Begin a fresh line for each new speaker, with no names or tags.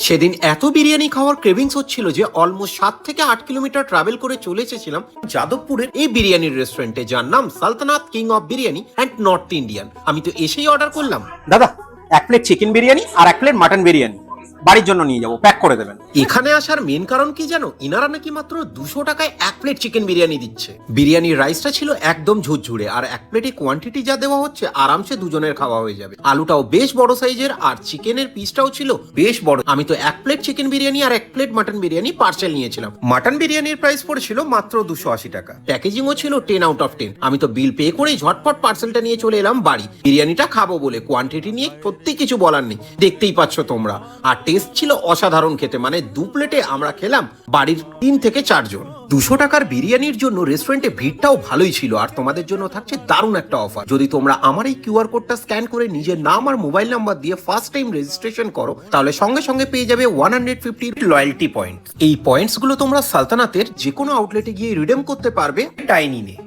সেদিন এত বিরিয়ানি খাওয়ার ক্রেভিংস হচ্ছিল যে অলমোস্ট 7 থেকে 8 কিলোমিটার ট্রাভেল করে চলে এসেছিলাম যাদবপুরের এই বিরিয়ানির রেস্টুরেন্টে, যার নাম Saltanat king of biryani and north Indian. আমি তো এসেই অর্ডার করলাম।
দাদা, এক প্লেট চিকেন বিরিয়ানি আর এক প্লেট মাটন বিরিয়ানি বাড়ির জন্য নিয়ে যাবো, প্যাক করে দেবেন।
এখানে আসার মেন কারণ কি জানো? ইনারা নাকি মাত্র 200 টাকায় এক প্লেট চিকেন বিরিয়ানি দিচ্ছে। বিরিয়ানির রাইসটা ছিল একদম ঝুরঝুরে, আর এক প্লেটে কোয়ান্টিটি যা দেওয়া হচ্ছে আরামসে দুজনের খাওয়া হয়ে যাবে। আলুটাও বেশ বড় সাইজের আর চিকেনের পিসটাও ছিল বেশ বড়। আমি তো এক প্লেট চিকেন বিরিয়ানি আর এক প্লেট মাটন বিরিয়ানি পার্সেল নিয়েছিলাম। মাটন বিরিয়ানির প্রাইস পড়েছিল মাত্র 280 টাকা। প্যাকেজিংও ছিল 10 আউট অফ 10। আমি তো বিল পে করেই ঝটপট পার্সেলটা নিয়ে চলে এলাম বাড়ি। বিরিয়ানিটা খাবো বলে কোয়ান্টিটি নিয়ে সত্যি কিছু বলার নেই, দেখতেই পাচ্ছ তোমরা। আর টেস্ট ছিল অসাধারণ খেতে, মানে 2 প্লেটে আমরা খেলাম বাড়ির 3 থেকে 4 জন। 200 টাকার বিরিয়ানির জন্য রেস্টুরেন্টে ভিড়টাও ভালোই ছিল। আর তোমাদের জন্য থাকছে দারুণ একটা অফার। যদি তোমরা আমার এই কিউআর কোডটা স্ক্যান করে নিজের নাম আর মোবাইল নাম্বার দিয়ে ফার্স্ট টাইম রেজিস্ট্রেশন করো, তাহলে সঙ্গে সঙ্গে পেয়ে যাবে 150 লয়্যালটি পয়েন্ট। এই পয়েন্টস গুলো তোমরা সালতানাতের যে কোনো আউটলেটে গিয়ে রিডিম করতে পারবে ডাইনিংয়ে।